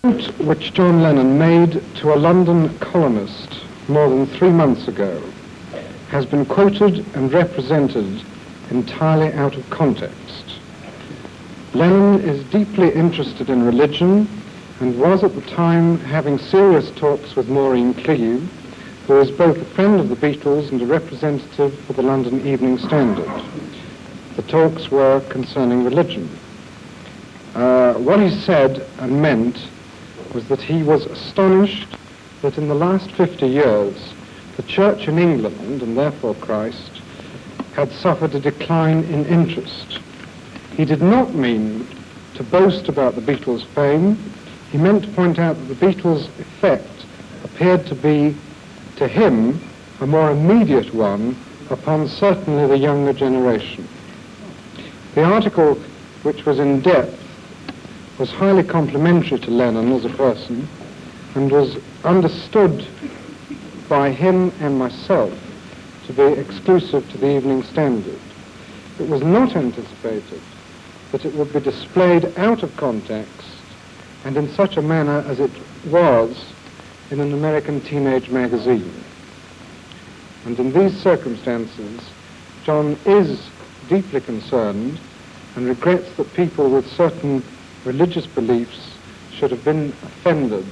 Which John Lennon made to a London columnist more than 3 months ago has been quoted and represented entirely out of context. Lennon is deeply interested in religion and was at the time having serious talks with Maureen Cleave, who is both a friend of the Beatles and a representative for the London Evening Standard. The talks were concerning religion. What he said and meant was that he was astonished that in the last 50 years the Church in England, and therefore Christ, had suffered a decline in interest. He did not mean to boast about the Beatles' fame. He meant to point out that the Beatles' effect appeared to be, to him, a more immediate one upon certainly the younger generation. The article, which was in depth, was highly complimentary to Lennon as a person and was understood by him and myself to be exclusive to the Evening Standard. It was not anticipated that it would be displayed out of context and in such a manner as it was in an American teenage magazine. And in these circumstances, John is deeply concerned and regrets that people with certain religious beliefs should have been offended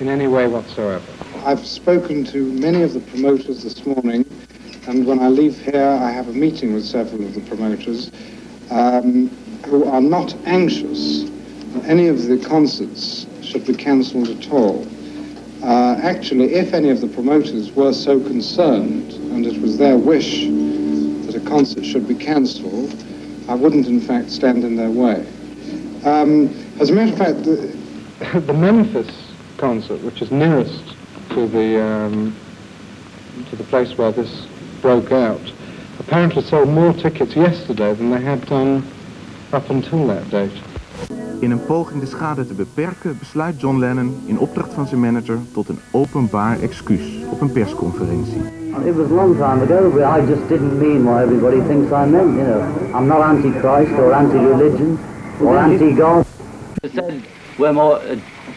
in any way whatsoever. I've spoken to many of the promoters this morning, and when I leave here I have a meeting with several of the promoters who are not anxious that any of the concerts should be cancelled at all. Actually, if any of the promoters were so concerned and it was their wish that a concert should be cancelled, I wouldn't in fact stand in their way. As a matter of fact, the Memphis concert, which is nearest to the place where this broke out, apparently sold more tickets yesterday than they had done up until that date. In een poging de schade te beperken besluit John Lennon in opdracht van zijn manager tot een openbaar excuus op een persconferentie. It was a long time ago, but I just didn't mean what everybody thinks I meant, you know. I'm not anti-Christ or anti-religion or anti-God. It said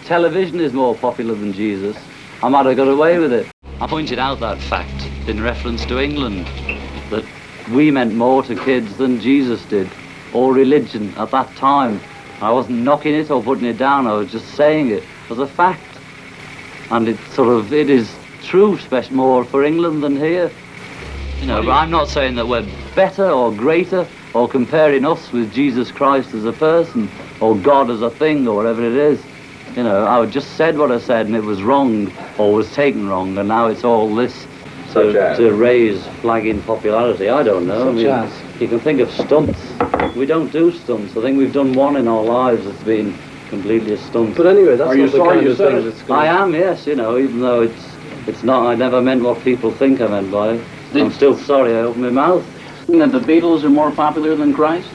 television is more popular than Jesus. I might have got away with it. I pointed out that fact in reference to England, that we meant more to kids than Jesus did, or religion at that time. I wasn't knocking it or putting it down, I was just saying it as a fact. And it is true, especially more for England than here. You know, but I'm not saying that we're better or greater or comparing us with Jesus Christ as a person or God as a thing or whatever it is. You know, I just said what I said and it was wrong or was taken wrong, and now it's all this to raise flagging popularity. I don't know. You can think of stunts. We don't do stunts. I think we've done one in our lives that's been completely a stunt. But anyway, that's not the kind of thing that's going. I am, yes, you know, even though it's not, I never meant what people think I meant by it. I'm still sorry I opened my mouth. That the Beatles are more popular than Christ?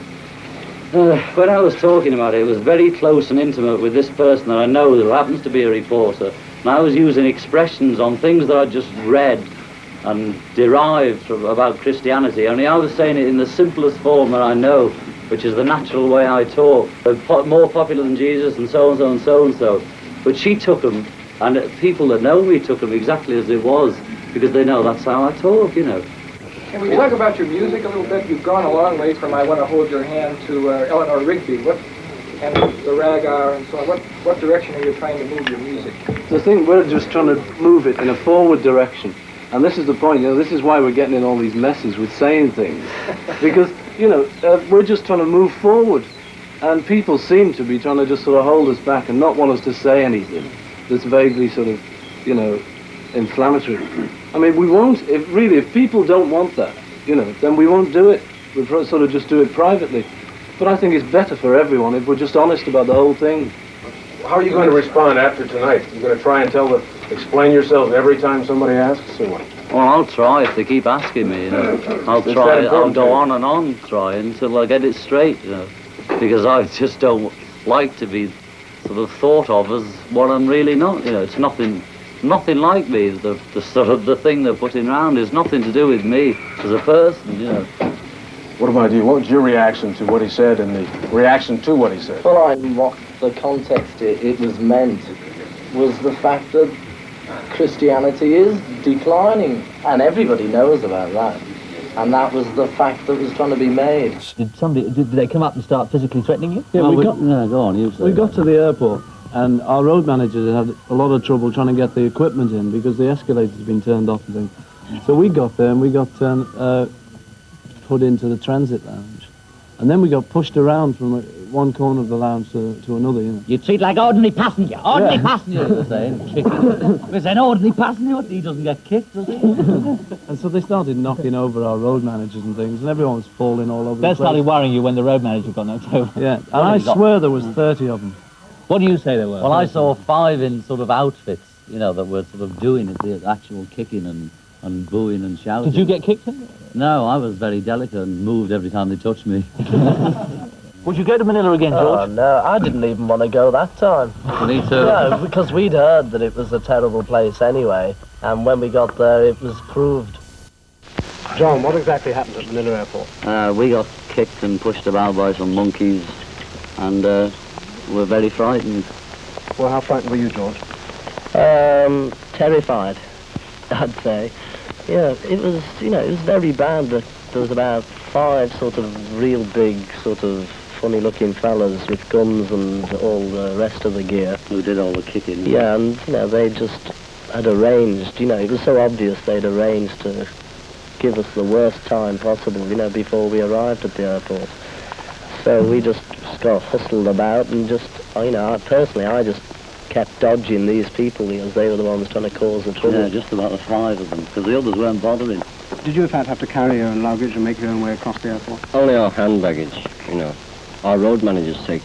When I was talking about it, it was very close and intimate with this person that I know who happens to be a reporter. And I was using expressions on things that I just read and derived from, about Christianity. Only I was saying it in the simplest form that I know, which is the natural way I talk. More popular than Jesus and so and so and so and so. But she took them, and people that know me took them exactly as it was, because they know that's how I talk, you know. Can we talk about your music a little bit? You've gone a long way from I Want to Hold Your Hand to Eleanor Rigby. And the Rag-Hour and so on. What direction are you trying to move your music? The thing, we're just trying to move it in a forward direction. And this is the point, you know, this is why we're getting in all these messes with saying things. Because, you know, we're just trying to move forward. And people seem to be trying to just sort of hold us back and not want us to say anything that's vaguely sort of, you know, inflammatory. I mean, we won't, if people don't want that, you know, then we won't do it. We'll sort of just do it privately. But I think it's better for everyone if we're just honest about the whole thing. How are you going to respond after tonight? You're going to try and explain yourself every time somebody asks, or what? Well, I'll try if they keep asking me, you know. I'll try, I'll go on and on trying until I get it straight, you know. Because I just don't like to be sort of thought of as what I'm really not, you know. It's nothing like me. The sort of the thing they're putting around is nothing to do with me as a person, you know. What about you? What was your reaction to what he said and the reaction to what he said? Well, what the context it was meant was the fact that Christianity is declining, and everybody knows about that. And that was the fact that was trying to be made. Did they come up and start physically threatening you? Yeah, go on, you say We that. got to the airport, and our road managers had a lot of trouble trying to get the equipment in because the escalator's been turned off and things. So we got there and we got put into the transit lounge. And then we got pushed around from one corner of the lounge to another, you know. You treat like ordinary passenger, passenger, they were saying. We're saying ordinary passenger, he doesn't get kicked, does he? And so they started knocking over our road managers and things, and everyone was falling all over the They place. started worrying you when the road manager got knocked over. Yeah, and I swear there was 30 of them. What do you say there were? Well, I saw 5 in sort of outfits, you know, that were sort of doing it, the actual kicking and booing and shouting. Did you get kicked? No, I was very delicate and moved every time they touched me. Would you go to Manila again, George? Oh, no, I didn't even want to go that time. Me too. No, because we'd heard that it was a terrible place anyway, and when we got there, it was proved. John, what exactly happened at Manila Airport? We got kicked and pushed about by some monkeys and were very frightened. Well, how frightened were you, George? Terrified, I'd say. Yeah, it was, you know, it was very bad that there was about 5 sort of real big, sort of funny-looking fellas with guns and all the rest of the gear. Who did all the kicking. Yeah, and, you know, they just had arranged, you know, it was so obvious they'd arranged to give us the worst time possible, you know, before we arrived at the airport. So we just got hustled about and just, you know, I just kept dodging these people because they were the ones trying to cause the trouble. Yeah, just about the 5 of them, because the others weren't bothering. Did you, in fact, have to carry your own luggage and make your own way across the airport? Only our hand baggage, you know. Our road managers take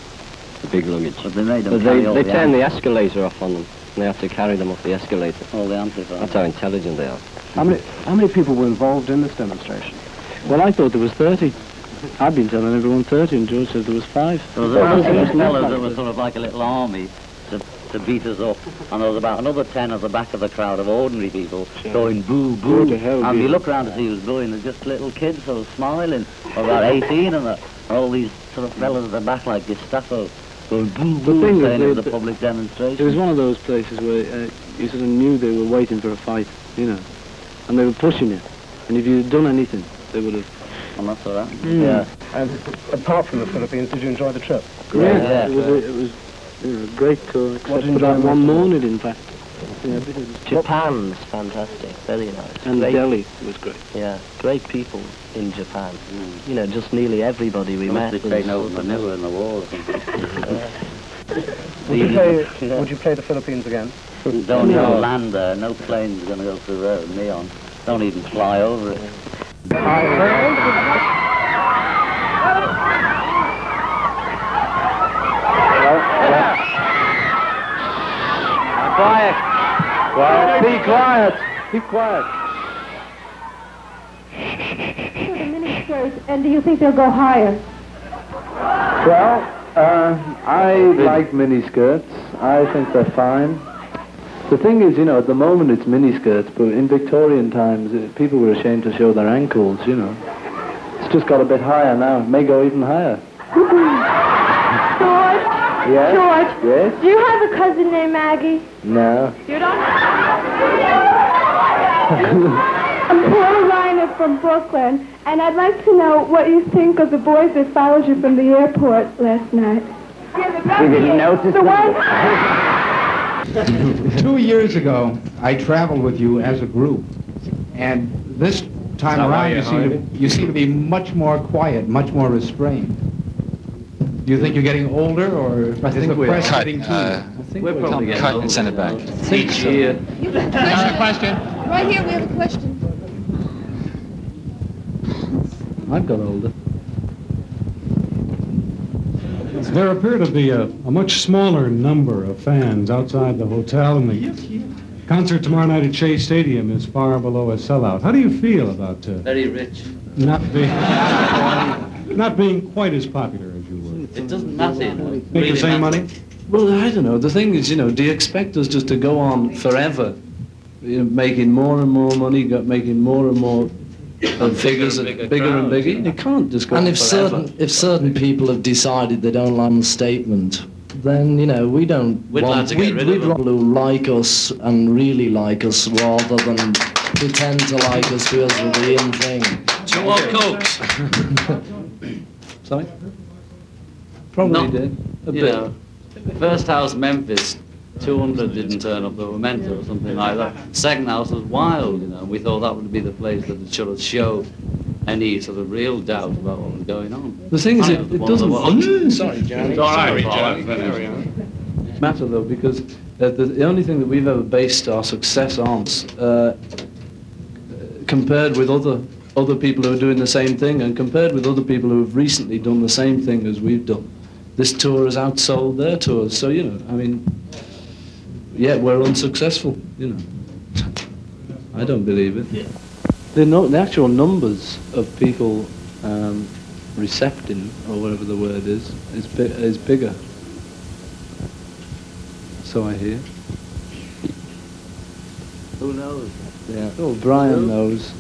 the big luggage. But they made them But carry all they the turn the escalator off on them, and they have to carry them off the escalator. all the amplifiers. That's how intelligent they are. How many people were involved in this demonstration? Well, I thought there was 30. I've been telling everyone 30, and George said there was 5. There was about 6 fellas that were sort of like a little army to beat us up, and there was about another 10 at the back of the crowd of ordinary people going boo, boo. And you look around to see who's booing, there's just little kids sort of smiling, about 18 and all these sort of fellas at the back like Gestapo going boo, boo, thing is, saying it was a public demonstration. It was one of those places where you sort of knew they were waiting for a fight, you know, and they were pushing you. And if you'd done anything, they would have... And that's all right. Yeah. And apart from the Philippines, did you enjoy the trip? Yeah, it was you know, great tour, except for that one morning, in fact. Yeah, Japan's fantastic, very nice. and Delhi was great. Yeah, great people in Japan. You know, just nearly everybody we met. They've taken over Manila in the war or something. Would you play the Philippines again? Don't even land there, no plane's going to go through there with me on. Don't even fly over it. Quiet! Quiet! Be quiet! Be quiet! So the miniskirts, and do you think they'll go higher? Well, I like miniskirts. I think they're fine. The thing is, you know, at the moment it's miniskirts, but in Victorian times, people were ashamed to show their ankles, you know. It's just got a bit higher now. It may go even higher. George? Yes? George? Yes? Do you have a cousin named Maggie? No. You don't? I'm Paula Reiner from Brooklyn, and I'd like to know what you think of the boys that followed you from the airport last night. We didn't notice The one... 2 years ago, I traveled with you as a group, and this time around you seem to be much more quiet, much more restrained. Do you think you're getting older, or is the press getting to you? I think we're probably getting older. And send it back. Each year. Next question. Right here, we have a question. I've got older. There appear to be a much smaller number of fans outside the hotel, and the concert tomorrow night at Shea Stadium is far below a sellout. How do you feel about Very rich. not being quite as popular as you were? It doesn't matter. You know. Make the same money? Well, I don't know. The thing is, you know, do you expect us just to go on forever, you know, making more and more money, making more and more And figures bigger and bigger. You can't just go And on if forever. certain people have decided they don't like the statement, then we don't We'd like to get rid of we'd them. rather who like us and really like us rather than pretend to like us because of the in thing. Two more cokes. Sorry? Probably Not- did. A you bit. know, first house Memphis, 200 didn't turn up that were meant to or something like that. Second house was wild, we thought that would be the place that should have showed any sort of real doubt about what was going on. The thing is, it doesn't Sorry, Johnny. It's all right, Sorry, Johnny. matter though, because the only thing that we've ever based our success on, compared with other people who are doing the same thing, and compared with other people who have recently done the same thing as we've done, this tour has outsold their tours. So yeah, we're unsuccessful. I don't believe it. Yeah. The actual numbers of people recepting, or whatever the word is bigger. So I hear. Who knows? Yeah. Oh, Brian knows.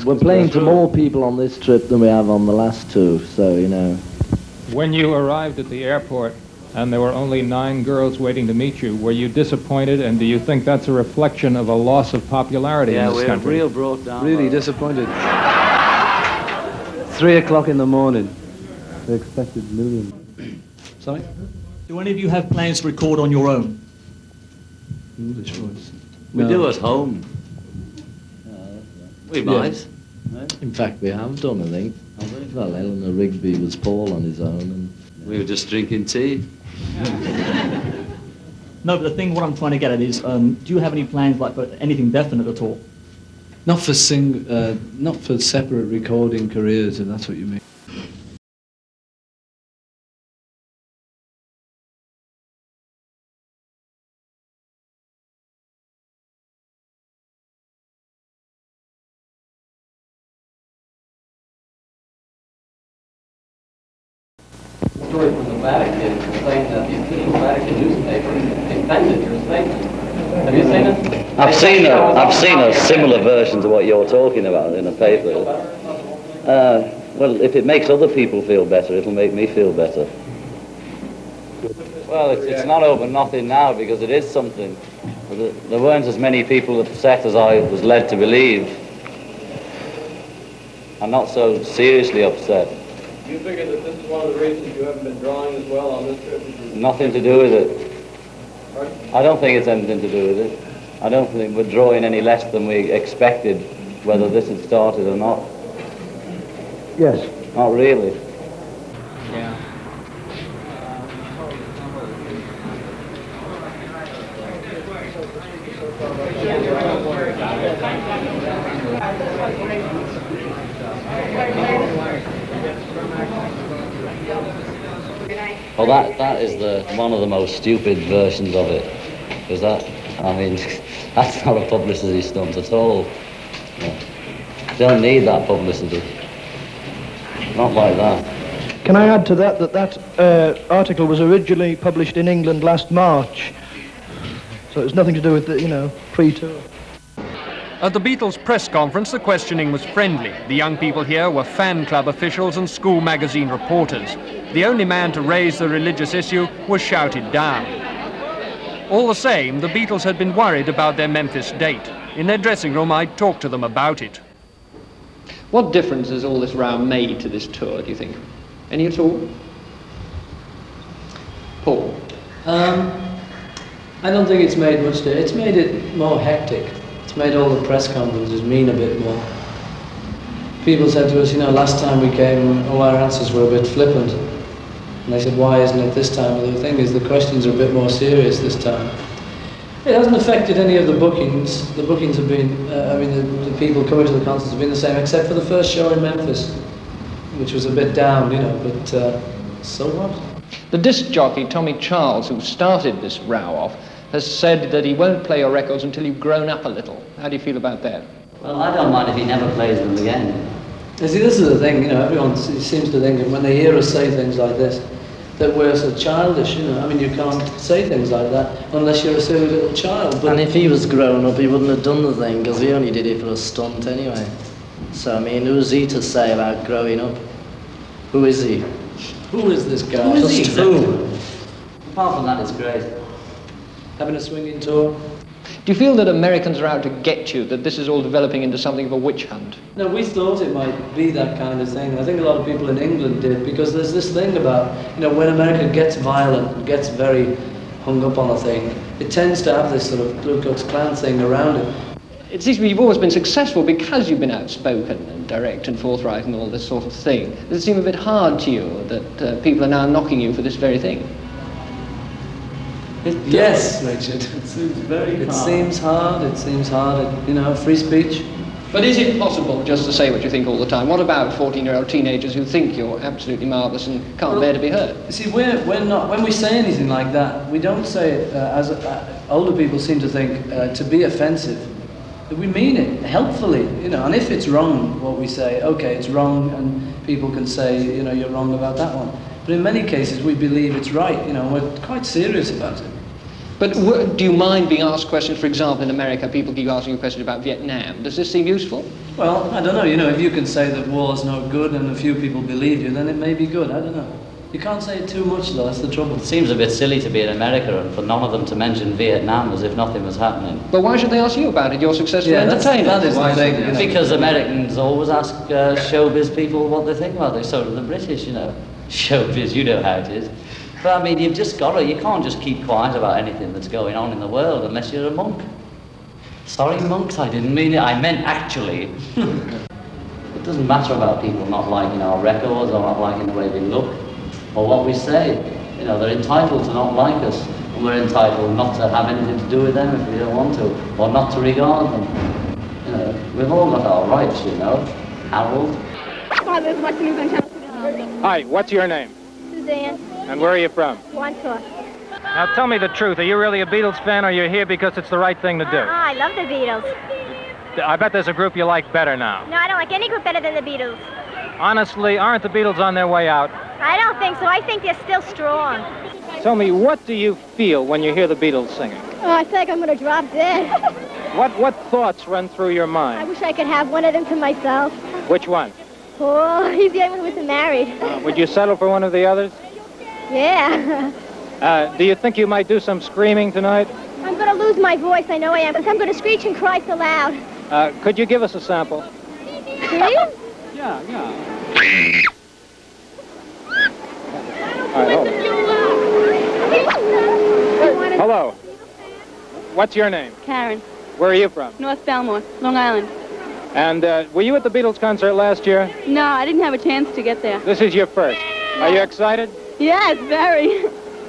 We're playing to more people on this trip than we have on the last two, so When you arrived at the airport and there were only 9 girls waiting to meet you, were you disappointed, and do you think that's a reflection of a loss of popularity in this we're country? real brought down. Really disappointed. 3 o'clock in the morning. They expected millions. Sorry? Do any of you have plans to record on your own? English voice. We No. do at home. We might. In fact, we have done, I think. Well, Eleanor Rigby was Paul on his own, and We were just drinking tea. No, but what I'm trying to get at is, do you have any plans like for anything definite at all? Not for separate recording careers, if that's what you mean. Story from the Vatican saying that the official Vatican newspaper defended your statement. Have you seen it? I've seen a similar version to what you're talking about in a paper. Well, if it makes other people feel better, it'll make me feel better. Well, it's not over nothing now because it is something. There weren't as many people upset as I was led to believe. I'm not so seriously upset. Do you figure that this is one of the reasons you haven't been drawing as well on this trip? Nothing to do with it. I don't think it's anything to do with it. I don't think we're drawing any less than we expected, whether this had started or not. Yes. Not really. Yeah. Well, that is one of the most stupid versions of it, because that's not a publicity stunt at all. Yeah. Don't need that publicity. Not like that. Can I add to that article was originally published in England last March, so it's nothing to do with the pre-tour. At the Beatles press conference, the questioning was friendly. The young people here were fan club officials and school magazine reporters. The only man to raise the religious issue was shouted down. All the same, the Beatles had been worried about their Memphis date. In their dressing room, I talked to them about it. What difference has all this row made to this tour, do you think? Any at all? Paul? I don't think it's made much difference. It's made it more hectic. It's made all the press conferences mean a bit more. People said to us, last time we came, all our answers were a bit flippant. And they said, why isn't it this time? Well, the thing is, the questions are a bit more serious this time. It hasn't affected any of the bookings. The bookings have been, the people coming to the concerts have been the same, except for the first show in Memphis, which was a bit down, but so what? The disc jockey, Tommy Charles, who started this row off, has said that he won't play your records until you've grown up a little. How do you feel about that? Well, I don't mind if he never plays them again. You see, this is the thing, everyone seems to think, when they hear us say things like this, that we're so childish, you can't say things like that unless you're a silly little child. But and if he was grown up, he wouldn't have done the thing, because he only did it for a stunt anyway. So, I mean, who's he to say about growing up? Who is he? Who is this guy? Who is he? Just who? Apart from that, it's great. Having a swinging tour? Do you feel that Americans are out to get you, that this is all developing into something of a witch hunt? No, we thought it might be that kind of thing. I think a lot of people in England did, because there's this thing about, when America gets violent, gets very hung up on a thing, it tends to have this sort of Ku Klux Klan thing around it. It seems to me you've always been successful because you've been outspoken and direct and forthright and all this sort of thing. Does it seem a bit hard to you that people are now knocking you for this very thing? Yes, Richard. It seems very hard. It seems hard, free speech. But is it possible just to say what you think all the time? What about 14-year-old teenagers who think you're absolutely marvellous and can't bear to be heard? You see, we're not, when we say anything like that, we don't say it as older people seem to think, to be offensive. We mean it helpfully, and if it's wrong, what we say, okay, it's wrong, and people can say, you're wrong about that one. But in many cases, we believe it's right, and we're quite serious about it. But do you mind being asked questions, for example, in America, people keep asking you questions about Vietnam. Does this seem useful? Well, I don't know, if you can say that war's no good and a few people believe you, then it may be good, I don't know. You can't say it too much, though, that's the trouble. It seems a bit silly to be in America and for none of them to mention Vietnam as if nothing was happening. But why should they ask you about it? You're successful entertainer. That is the thing. Because Americans always ask showbiz people what they think about it. So do the British, Showbiz, you know how it is. But I mean, you've just got to, you can't just keep quiet about anything that's going on in the world unless you're a monk. Sorry, monks, I didn't mean it, I meant actually. It doesn't matter about people not liking our records or not liking the way we look or what we say. They're entitled to not like us, and we're entitled not to have anything to do with them if we don't want to, or not to regard them. We've all got our rights, Harold. Hi, what's your name? Suzanne. And where are you from? Wandsworth. Now tell me the truth. Are you really a Beatles fan, or are you here because it's the right thing to do? I love the Beatles. I bet there's a group you like better now. No, I don't like any group better than the Beatles. Honestly, aren't the Beatles on their way out? I don't think so. I think they're still strong. Tell me, what do you feel when you hear the Beatles singing? Oh, I feel like I'm going to drop dead. What thoughts run through your mind? I wish I could have one of them to myself. Which one? Oh, he's the only one who isn't married. Would you settle for one of the others? Yeah. Do you think you might do some screaming tonight? I'm going to lose my voice, I know I am, because I'm going to screech and cry so loud. Could you give us a sample? Scream? Yeah. All right, hello. What's your name? Karen. Where are you from? North Belmore, Long Island. And were you at the Beatles concert last year? No, I didn't have a chance to get there. This is your first. Are you excited? Yes, very.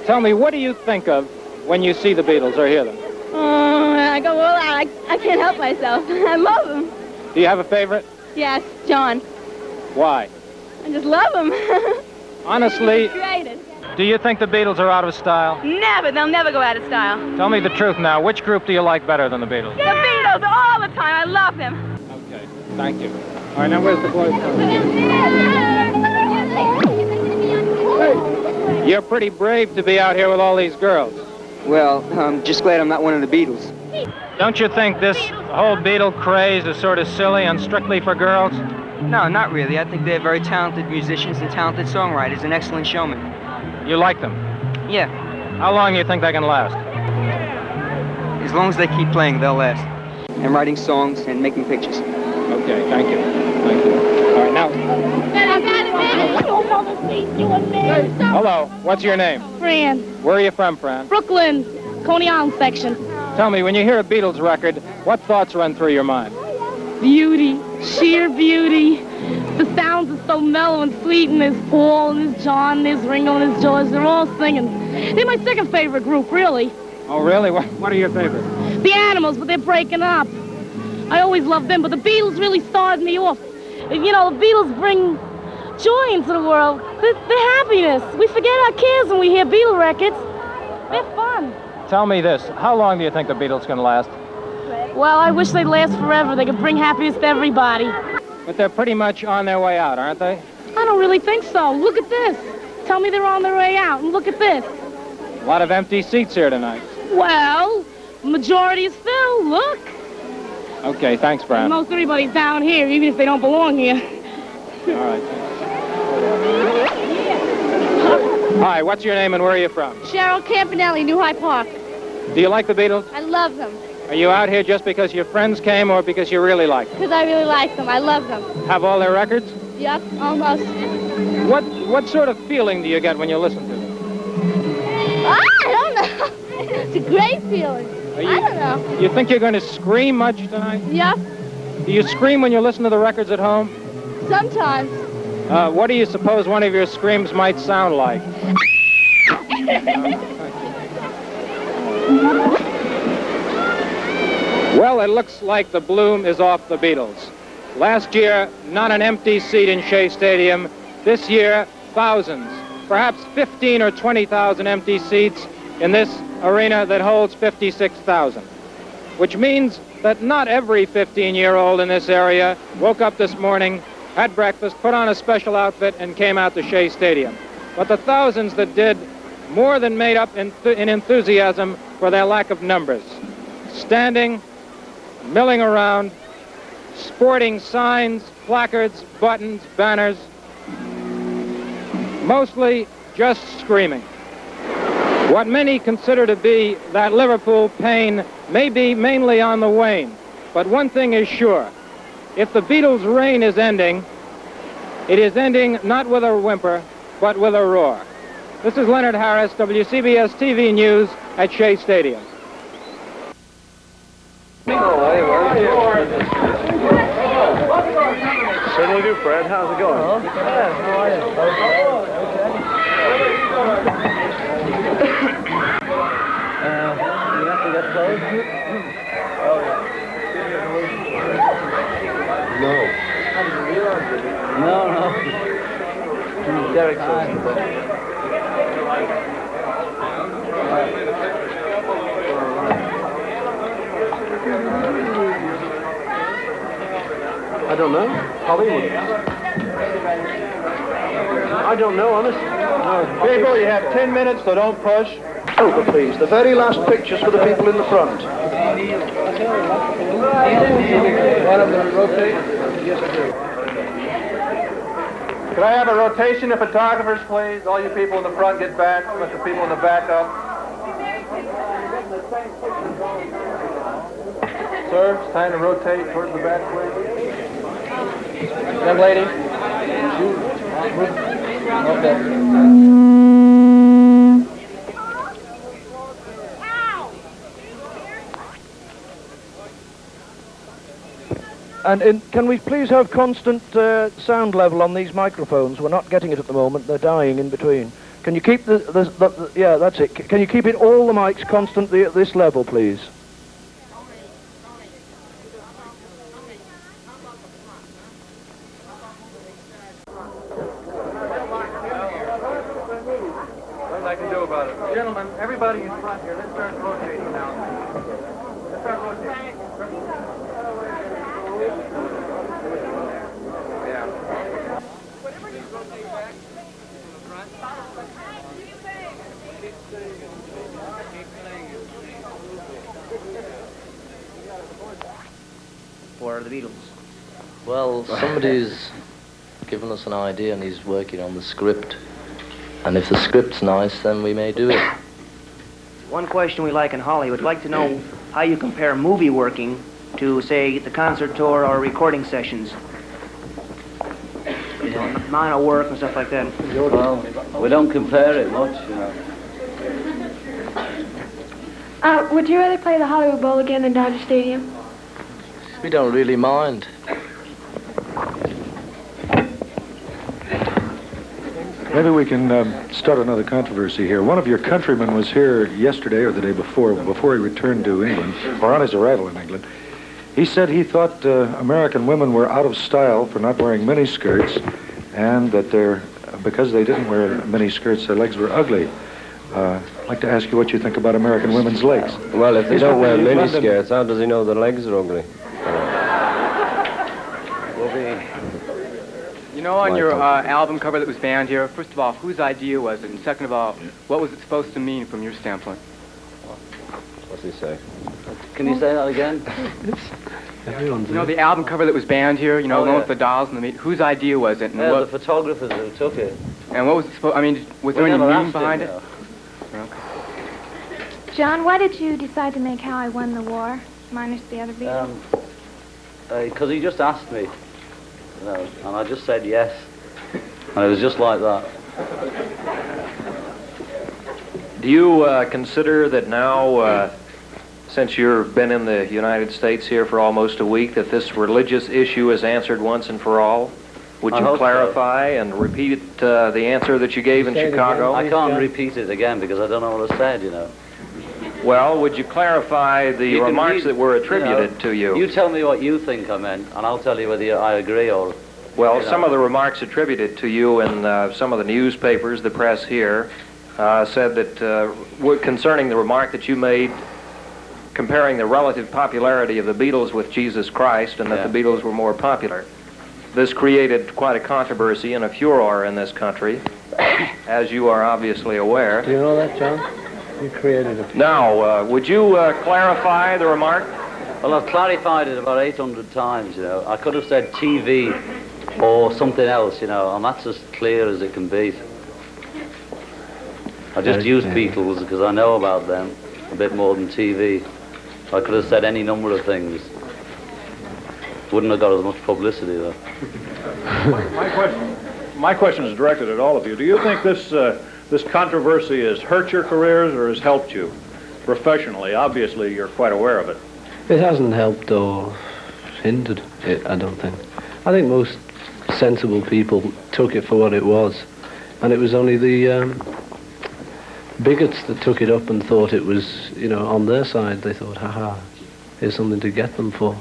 Tell me, what do you think of when you see the Beatles or hear them? I go all out. I can't help myself. I love them. Do you have a favorite? Yes, John. Why? I just love them. Honestly, Greatest. do you think the Beatles are out of style? Never. They'll never go out of style. Tell me the truth now. Which group do you like better than the Beatles? The Beatles, all the time. I love them. Okay, thank you. All right, now where's the boys from? You're pretty brave to be out here with all these girls. Well, I'm just glad I'm not one of the Beatles. Don't you think this whole Beatle craze is sort of silly and strictly for girls? No, not really. I think they're very talented musicians and talented songwriters and excellent showmen. You like them? Yeah. How long do you think they can last? As long as they keep playing, they'll last. And writing songs and making pictures. Okay, thank you. Thank you. All right, now. Hello, what's your name? Fran. Where are you from, Fran? Brooklyn, Coney Island section. Tell me, when you hear a Beatles record, what thoughts run through your mind? Beauty, sheer beauty. The sounds are so mellow and sweet, and there's Paul, and there's John, and there's Ringo, and there's George. They're all singing. They're my second favorite group, really. Oh, really? What are your favorites? The Animals, but they're breaking up. I always loved them, but the Beatles really started me off. The Beatles bring joy into the world. They're happiness. We forget our cares when we hear Beatle records. They're fun. Tell me this. How long do you think the Beatles can last? Well, I wish they'd last forever. They could bring happiness to everybody. But they're pretty much on their way out, aren't they? I don't really think so. Look at this. Tell me they're on their way out, and look at this. A lot of empty seats here tonight. Well, majority is filled. Look. Okay, thanks, Brown. Most everybody's down here, even if they don't belong here. All right. Hi, what's your name and where are you from? Cheryl Campanelli, New High Park. Do you like the Beatles? I love them. Are you out here just because your friends came or because you really like them? Because I really like them. I love them. Have all their records? Yep, almost. What sort of feeling do you get when you listen to them? I don't know. It's a great feeling. I don't know. You think you're going to scream much tonight? Yep, Do you scream when you listen to the records at home? sometimes. What do you suppose one of your screams might sound like? Well, it looks like the bloom is off the Beatles. Last year, not an empty seat in Shea Stadium. This year, thousands, perhaps 15 or 20,000 empty seats in this arena that holds 56,000, which means that not every 15-year-old in this area woke up this morning, had breakfast, put on a special outfit, and came out to Shea Stadium. But the thousands that did more than made up in enthusiasm for their lack of numbers. Standing, milling around, sporting signs, placards, buttons, banners, mostly just screaming. What many consider to be that Liverpool pain may be mainly on the wane, but one thing is sure. If the Beatles' reign is ending, it is ending not with a whimper, but with a roar. This is Leonard Harris, WCBS TV News at Shea Stadium. Certainly do, Fred. How's it going? How are you? You have to get close? Oh, yeah. No. Derek's I don't know. Hollywood. I don't know, honestly. People, you have 10 minutes, so don't push. Over, please. The very last pictures for the people in the front. Could I have a rotation of photographers, please? All you people in the front get back. Let the people in the back up. Sir, it's time to rotate towards the back, please. Young lady. Okay. And can we please have constant sound level on these microphones? We're not getting it at the moment. They're dying in between. Can you keep the yeah, that's it. Can you keep it all the mics constantly at this level, please? Nothing I can do about it. Gentlemen, everybody in front here, let's start rotating now. Let's start rotating. For the Beatles? Well, somebody's given us an idea and he's working on the script. And if the script's nice, then we may do it. One question we like in Hollywood, we'd like to know how you compare movie working to, say, the concert tour or recording sessions. You know, amount of work and stuff like that. Well, we don't compare it much, you know. Would you rather play the Hollywood Bowl again than Dodger Stadium? We don't really mind. Maybe we can start another controversy here. One of your countrymen was here yesterday or the day before he returned to England, or on his arrival in England. He said he thought American women were out of style for not wearing miniskirts, and that because they didn't wear miniskirts, their legs were ugly. I'd like to ask you what you think about American women's legs. Well, if they don't wear miniskirts, how does he know their legs are ugly? You know, on your album cover that was banned here, first of all, whose idea was it? And second of all, what was it supposed to mean from your standpoint? What's he say? Can you say that again? Everyone's You know the album cover that was banned here? You know, the one with the dolls and the meat? Whose idea was it? And Yeah, what, the photographers who took it. and what was it supposed... I mean, was there We any never meaning asked behind him, it? Okay. John, why did you decide to make How I Won the War, minus the other Beatles? Because he just asked me, you know, and I just said yes. And it was just like that. Do you consider that now, since you've been in the United States here for almost a week, that this religious issue is answered once and for all? Would I you hope clarify and repeat the answer that you gave in Chicago? I can't repeat it again because I don't know what I said, you know. Well, would you clarify the You can remarks read- that were attributed you know, to you? You tell me what you think I meant, and I'll tell you whether I agree or... Well, you know. some of the remarks attributed to you in some of the newspapers, the press here, said that concerning the remark that you made comparing the relative popularity of the Beatles with Jesus Christ and that the Beatles were more popular. This created quite a controversy and a furor in this country, as you are obviously aware. Do you know that, John? You created it. Now, would you clarify the remark? Well, I've clarified it about 800 times, you know. I could have said TV or something else, you know, and that's as clear as it can be. I just used Beatles because I know about them a bit more than TV. I could have said any number of things. Wouldn't have got as much publicity, though. My question is directed at all of you. Do you think this controversy has hurt your careers or has helped you professionally? Obviously, you're quite aware of it. It hasn't helped or hindered it, I don't think. I think most sensible people took it for what it was. And it was only the bigots that took it up and thought it was, you know, on their side. They thought, haha, here's something to get them for.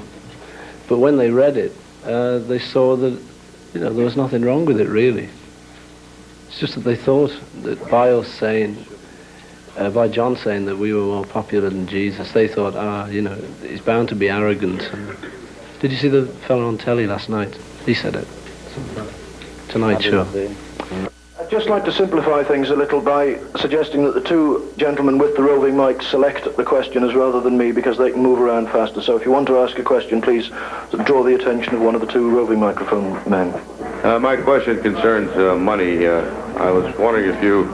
But when they read it, they saw that, you know, there was nothing wrong with it, really. It's just that they thought that by us saying, by John saying that we were more popular than Jesus, they thought, you know, he's bound to be arrogant. And did you see the fellow on telly last night? He said it. Tonight Show. I'd just like to simplify things a little by suggesting that the two gentlemen with the roving mics select the questioners rather than me, because they can move around faster. So if you want to ask a question, please draw the attention of one of the two roving microphone men. My question concerns money. I was wondering if you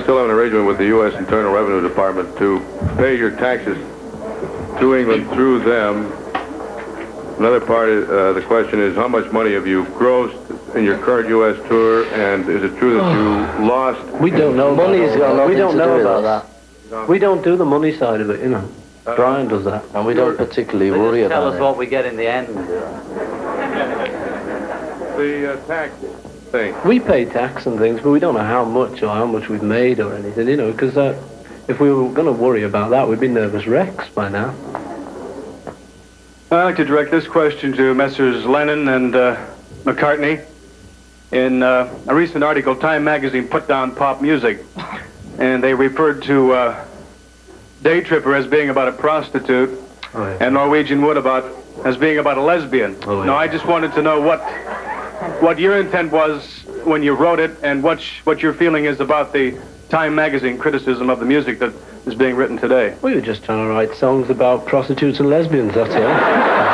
still have an arrangement with the U.S. Internal Revenue Department to pay your taxes to England through them. Another part of the question is, how much money have you grossed in your current U.S. tour, and is it true that you lost? We don't know. Money's got nothing we don't to know do with about that. We don't do the money side of it, you know. Brian does that. And we don't particularly worry Tell about us it. what we get in the end. The tax thing. We pay tax and things, but we don't know how much or how much we've made or anything, you know, because if we were going to worry about that, we'd be nervous wrecks by now. I'd like to direct this question to Messrs. Lennon and McCartney. In a recent article, Time magazine put down pop music, and they referred to Day Tripper as being about a prostitute, and Norwegian Wood as being about a lesbian. Now, I just wanted to know what your intent was when you wrote it, and what your feeling is about the Time magazine criticism of the music that is being written today. We were just trying to write songs about prostitutes and lesbians, that's all.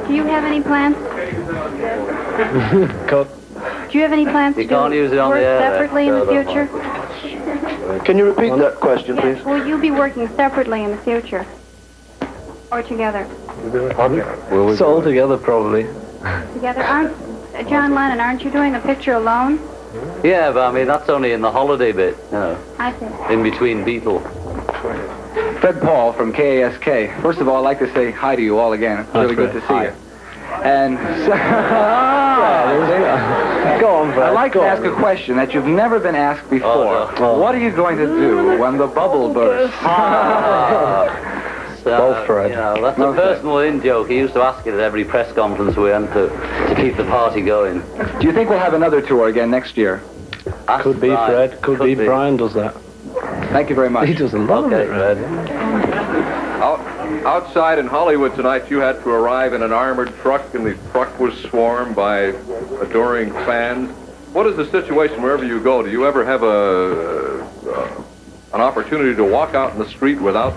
Do you have any plans? Cut. Do you have any plans You to can't use it on work the air, separately in the so future? Can you repeat that question, please? Yes. Will you be working separately in the future? Or together? It's all together, probably. Together? John Lennon, aren't you doing a picture alone? Yeah, but I mean, that's only in the holiday bit, you know, I see. in between Beatles. Fred Paul from KASK. First of all, I'd like to say hi to you all again. It's really good to see you. And so, go on, Fred. I'd like to ask a question that you've never been asked before. What are you going to do when the bubble bursts? So, you know, that's a personal in-joke. He used to ask it at every press conference we went to keep the party going. Do you think we'll have another tour again next year? Could be, Fred. Could be. Brian does that. Thank you very much. He does a lot of it, Fred. Outside in Hollywood tonight, you had to arrive in an armored truck, and the truck was swarmed by adoring fans. What is the situation wherever you go? Do you ever have an opportunity to walk out in the street without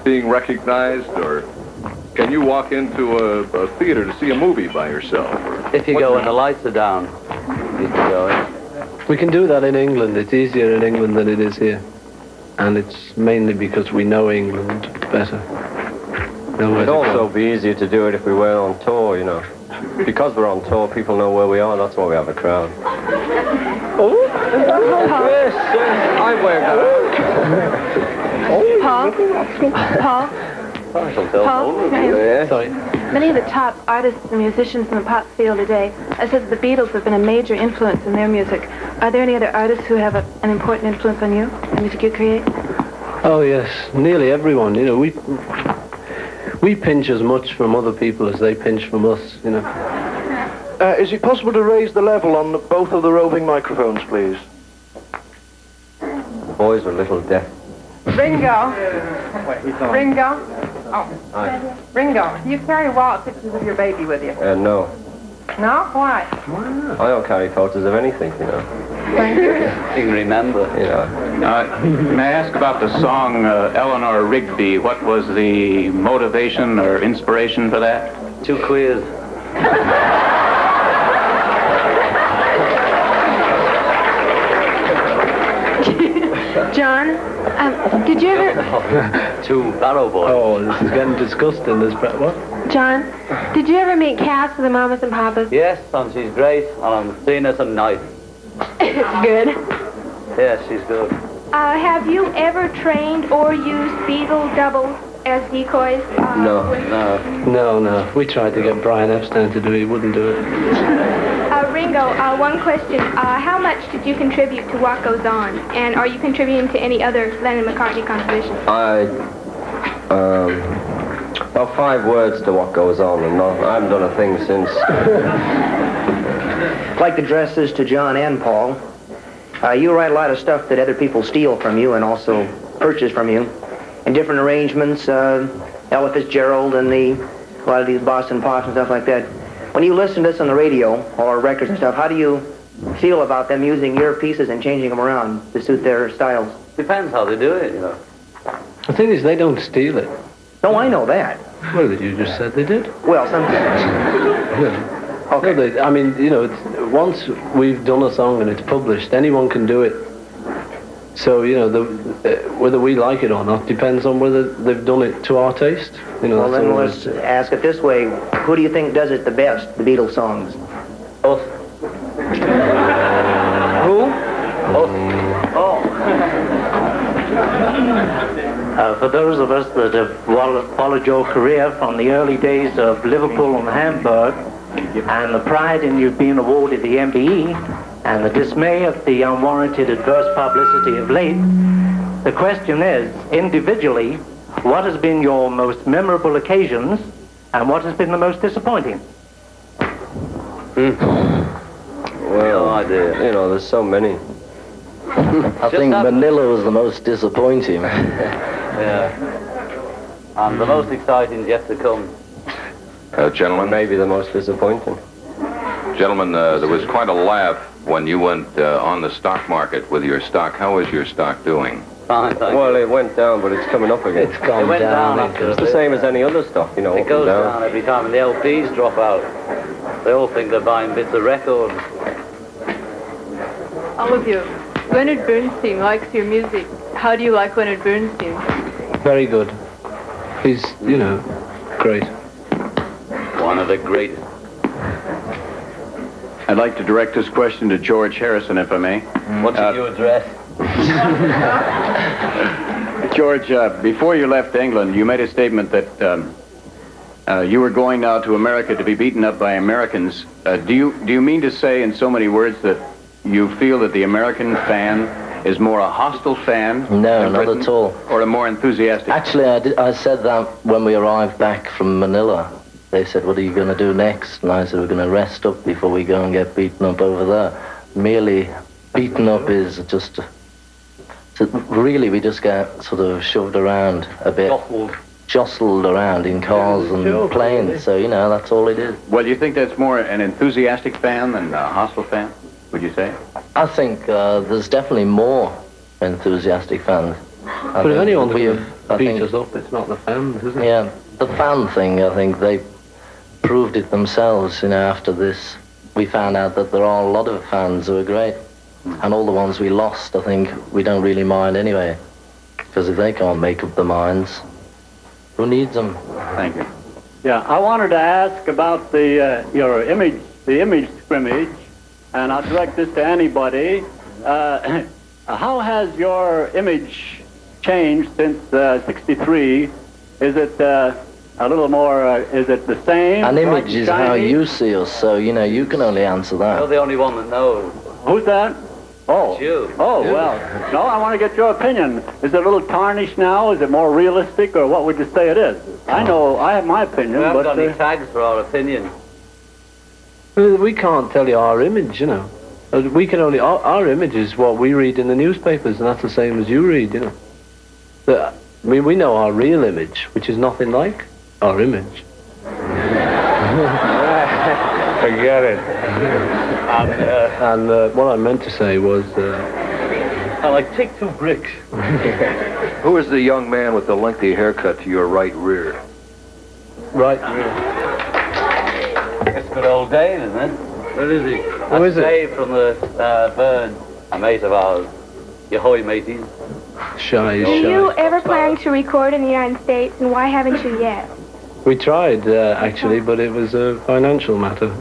being recognized, or can you walk into a theater to see a movie by yourself? If you go when the lights are down, you can go in. We can do that in England. It's easier in England than it is here. And it's mainly because we know England better. It'd also be easier to do it if we were on tour, you know. Because we're on tour, people know where we are, that's why we have a crowd. Oh? Yes, I waved that. Paul? Paul? Yeah. Sorry. Many of the top artists and musicians in the pop field today said that the Beatles have been a major influence in their music. Are there any other artists who have an important influence on you, the music you create? Oh yes, nearly everyone. You know, we pinch as much from other people as they pinch from us. You know. Is it possible to raise the level on both of the roving microphones, please? Boys are a little deaf. Ringo. Ringo. Oh. Aye. Ringo, do you carry wild pictures of your baby with you? No. No? Why? I don't carry photos of anything, you know. Thank you. You can remember. You know. May I ask about the song Eleanor Rigby? What was the motivation or inspiration for that? Two queers. John, did you ever... Two barrow boys. Oh, this is getting disgusting. What? John, did you ever meet Cass for the Mamas and Papas? Yes, and she's great, and I'm seeing her tonight. Good. Yes, she's good. Have you ever trained or used Beatle doubles as decoys? No. We tried to get Brian Epstein to do it. He wouldn't do it. Ringo, one question. How much did you contribute to What Goes On? And are you contributing to any other Lennon-McCartney compositions? About 5 words to What Goes On, and I haven't done a thing since. I'd like to address this to John and Paul. You write a lot of stuff that other people steal from you and also purchase from you in different arrangements, Ella Fitzgerald and a lot of these Boston Pops and stuff like that. When you listen to this on the radio or records and stuff, how do you feel about them using your pieces and changing them around to suit their styles? Depends how they do it, you know. The thing is, they don't steal it. No, I know that. Well, you just said they did. Well, sometimes. Okay. No, I mean, you know, once we've done a song and it's published, anyone can do it. So, you know, whether we like it or not depends on whether they've done it to our taste. You know, well, then let's ask it this way. Who do you think does it the best, the Beatles songs? Us. Who? Us. Oh. For those of us that have followed your career from the early days of Liverpool and Hamburg, and the pride in you being awarded the MBE, and the dismay of the unwarranted adverse publicity of late, the question is, individually, what has been your most memorable occasions, and what has been the most disappointing? Well, you know, there's so many. I think Manila was the most disappointing. Yeah. And the most exciting is yet to come. Gentlemen? Maybe the most disappointing. Gentlemen, there was quite a laugh when you went on the stock market with your stock. How is your stock doing? Fine, thank well, it went down, but it's coming up again. It's gone down. It's the same as any other stock, you know. It goes down every time, and the LPs drop out. They all think they're buying bits of records. All of you. Leonard Bernstein likes your music. How do you like Leonard Bernstein? Very good. He's, you know, great. One of the greatest. I'd like to direct this question to George Harrison, if I may. What should you address? George, before you left England, you made a statement that you were going now to America to be beaten up by Americans. Do you mean to say in so many words that you feel that the American fan is more a hostile fan? No, not at all. Or a more enthusiastic? Actually, I said that when we arrived back from Manila. They said, what are you going to do next? And I said, we're going to rest up before we go and get beaten up over there. Merely beaten up is just... really, we just get sort of shoved around a bit. Jostled around in cars and planes. So, you know, that's all it is. Well, you think that's more an enthusiastic fan than a hostile fan? would you say? I think there's definitely more enthusiastic fans. But if anyone's going to beat us up, it's not the fans, is it? Yeah, the fan thing, I think they proved it themselves, after this. We found out that there are a lot of fans who are great. And all the ones we lost, I think, we don't really mind anyway. Because if they can't make up their minds, who needs them? Thank you. Yeah, I wanted to ask about the image scrimmage, and I'll direct this to anybody. How has your image changed since '63? Is it a little more? Is it the same? An image is how you see us, so you can only answer that. You're the only one that knows. Who's that? Oh, it's you. Oh, well, no, I want to get your opinion. Is it a little tarnished now? Is it more realistic, or what would you say it is? I know, I have my opinion, We haven't but... got any tags for our opinion. We can't tell you our image, We can only... Our image is what we read in the newspapers, and that's the same as you read, we know our real image, which is nothing like our image. Forget it. And what I meant to say was... I like take 2 bricks. Who is the young man with the lengthy haircut to your right rear? Right rear. It's good old Dave, isn't it? Where is he? Who is it? Dave from the Bird, a mate of ours. Yahoy, mateys. Shy. Do you ever plan to record in the United States, and why haven't you yet? We tried, actually, but it was a financial matter.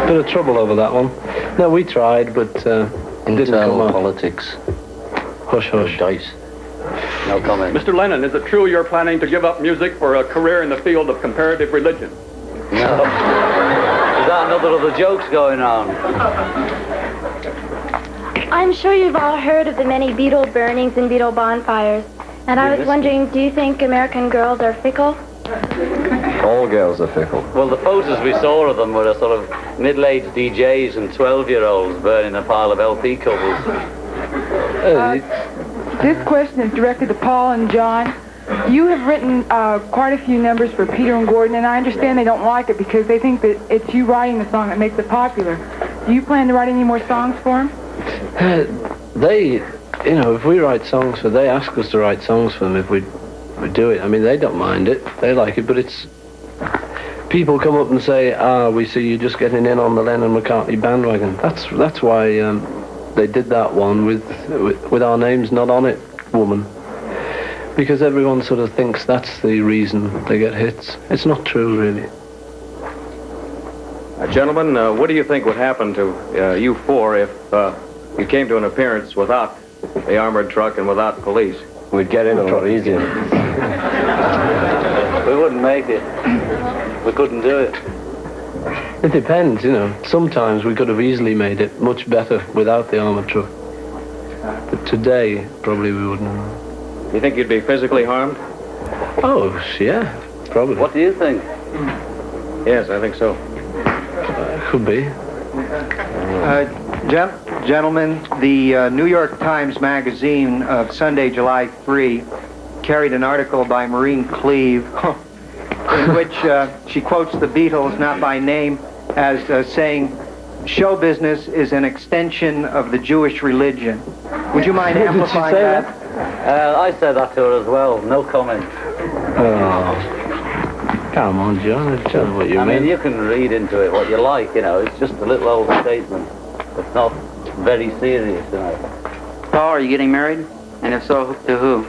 Bit of trouble over that one. No, we tried, but it didn't come up. Politics. Hush, hush. Dice. No comment. Mr. Lennon, is it true you're planning to give up music for a career in the field of comparative religion? No. Is that another of the jokes going on? I'm sure you've all heard of the many Beatle burnings and Beatle bonfires. And I was wondering, do you think American girls are fickle? All girls are fickle. Well, the photos we saw of them were a sort of middle-aged DJs and 12-year-olds burning a pile of LP covers. This question is directed to Paul and John. You have written quite a few numbers for Peter and Gordon, and I understand they don't like it because they think that it's you writing the song that makes it popular. Do you plan to write any more songs for them? If we write songs for... They ask us to write songs for them if we do it. I mean, they don't mind it. They like it, but it's... People come up and say, we see you just getting in on the Lennon-McCartney bandwagon. That's why they did that one with our names not on it, woman. Because everyone sort of thinks that's the reason they get hits. It's not true, really. Gentlemen, what do you think would happen to you four if you came to an appearance without the armored truck and without police? We'd get in a lot easier. We wouldn't make it. We couldn't do it. It depends, Sometimes we could have easily made it much better without the armored truck. But today, probably we wouldn't have. You think you'd be physically harmed? Oh, yeah, probably. What do you think? Yes, I think so. Could be. Gentlemen, the New York Times Magazine of Sunday, July 3, carried an article by Maureen Cleave in which she quotes the Beatles, not by name, as saying, show business is an extension of the Jewish religion. Would you mind amplifying that? I said that to her as well. No comment. Oh. Come on, John. I don't know what you mean. I mean, you can read into it what you like, It's just a little old statement. It's not very serious, Paul, are you getting married? And if so, to who?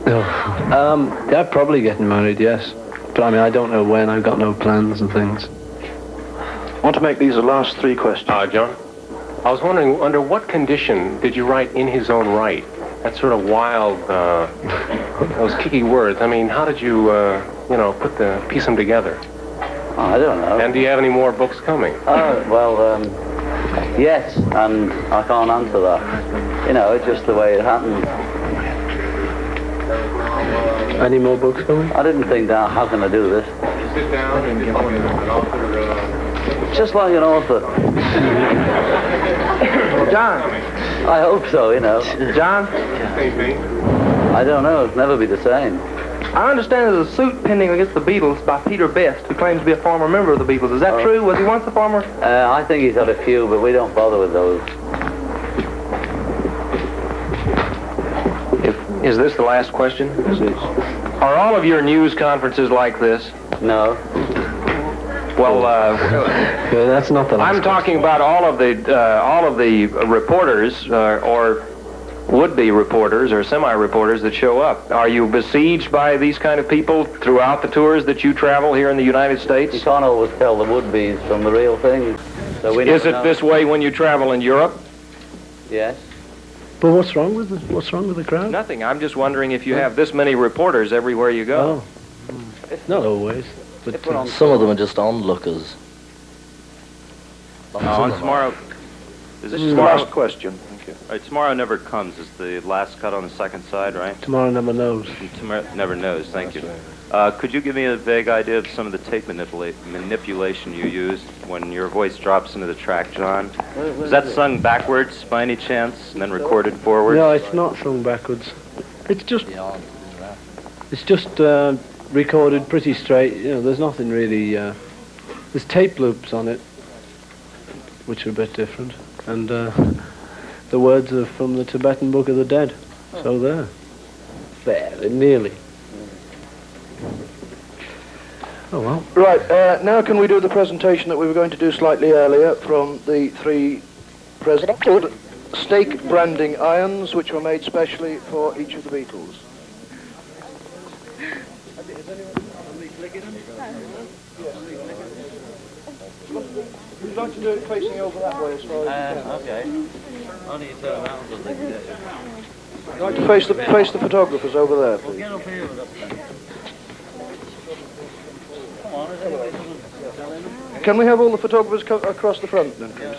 Yeah, probably getting married, yes. But I mean, I don't know when. I've got no plans and things. I want to make these the last 3 questions. John, I was wondering, under what condition did you write "in his own right"? That's sort of wild, those kicky words. I mean, how did you, piece them together? I don't know. And do you have any more books coming? Yes, and I can't answer that. It's just the way it happened. Any more books coming? I didn't think that. How can I do this? Sit down and become an author. Just like an author. John. I hope so, John? I don't know. It'll never be the same. I understand there's a suit pending against the Beatles by Peter Best, who claims to be a former member of the Beatles. Is that true? Was he once a former? I think he's had a few, but we don't bother with those. Is this the last question? Are all of your news conferences like this? No. Well, that's not the last I'm talking about all of the reporters or would-be reporters or semi-reporters that show up. Are you besieged by these kind of people throughout the tours that you travel here in the United States? You can't always tell the would-be's from the real thing. So we Is it this way when you travel in Europe? Yes. But what's wrong with the crowd? Nothing. I'm just wondering if you have this many reporters everywhere you go. Not always. But some of them are just onlookers. On tomorrow. This is the last question. Thank you. All right, tomorrow never comes. It's the last cut on the second side, right? Tomorrow never knows. Tomorrow never knows. Thank you. Could you give me a vague idea of some of the tape manipulation you used when your voice drops into the track, John? Is that sung backwards by any chance and then recorded forward? No, it's not sung backwards. It's just recorded pretty straight. You know, there's nothing really. There's tape loops on it, which are a bit different, and the words are from the Tibetan Book of the Dead. So there, nearly. Oh well. Right, now can we do the presentation that we were going to do slightly earlier from the three stake branding irons which were made specially for each of the Beatles. Would you like to do it facing over that way as far as you can? Okay. Only you turn around to look at it. Would you like to face the photographers over there, please? Get up here with us then. Come on, Can we have all the photographers across the front then, please?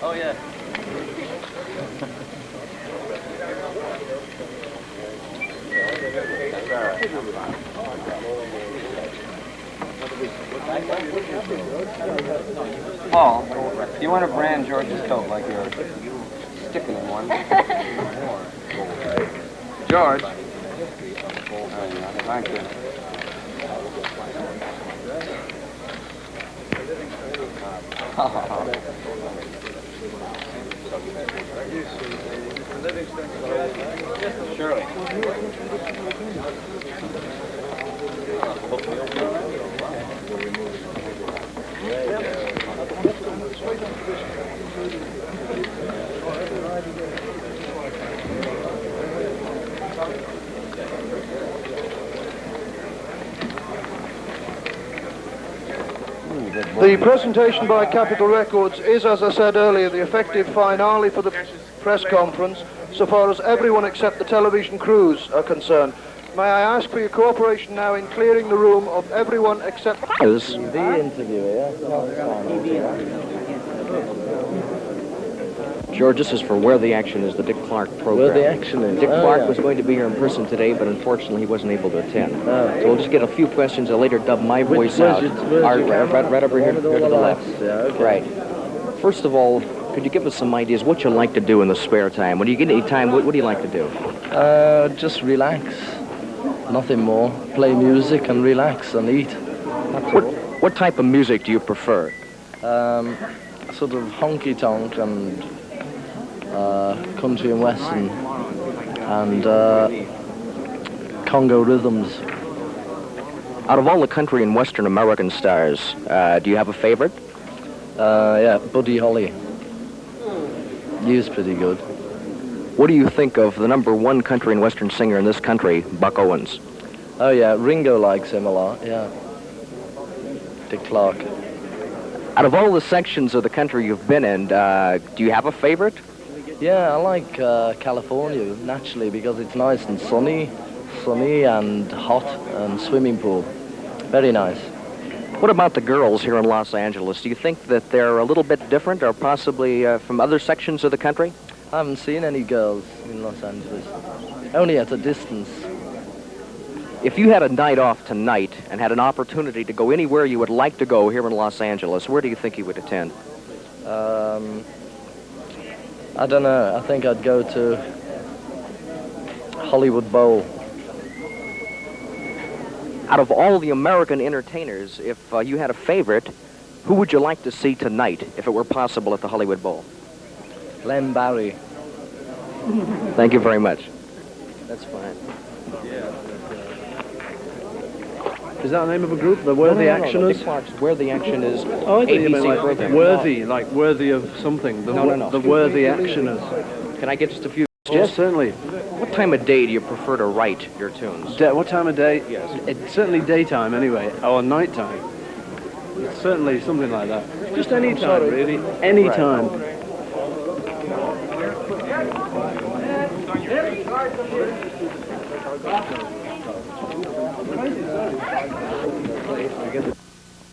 Oh, yeah. Paul, you want to brand George's coat like you're sticking in one? George. Thank you. Surely. The presentation by Capitol Records is, as I said earlier, the effective finale for the press conference, so far as everyone except the television crews are concerned. May I ask for your cooperation now in clearing the room of everyone except... The interviewer, George, this is for Where the Action Is, the Dick Clark program. Where the Action Is. Dick Clark yeah. was going to be here in person today, but unfortunately he wasn't able to attend. So we'll just get a few questions. I'll later dub my voice out. Right over here to the left. Yeah, okay. Right. First of all, could you give us some ideas what you like to do in the spare time? When you get any time, what do you like to do? Just relax. Nothing more. Play music and relax and eat. What type of music do you prefer? Sort of honky-tonk and country and western and Congo rhythms. Out of all the country and western American stars, do you have a favorite? Yeah, Buddy Holly. He's pretty good. What do you think of the #1 country and western singer in this country, Buck Owens? Oh yeah, Ringo likes him a lot, yeah. Dick Clark. Out of all the sections of the country you've been in, do you have a favorite? Yeah, I like California, naturally, because it's nice and sunny, sunny and hot and swimming pool. Very nice. What about the girls here in Los Angeles? Do you think that they're a little bit different or possibly from other sections of the country? I haven't seen any girls in Los Angeles. Only at a distance. If you had a night off tonight and had an opportunity to go anywhere you would like to go here in Los Angeles, where do you think you would attend? I don't know. I think I'd go to Hollywood Bowl. Out of all the American entertainers, if you had a favorite, who would you like to see tonight, if it were possible, at the Hollywood Bowl? Len Barry. Thank you very much. That's fine. Is that the name of a group? The Worthy Actioners? No, Where the Action Is. Oh, I thought you meant like program. worthy, like worthy of something. No. The Worthy Actioners. Can I get just a few? Yes, certainly. What time of day do you prefer to write your tunes? What time of day? Yes. It's certainly daytime anyway, or nighttime. It's certainly something like that. Just any time, really. Any time.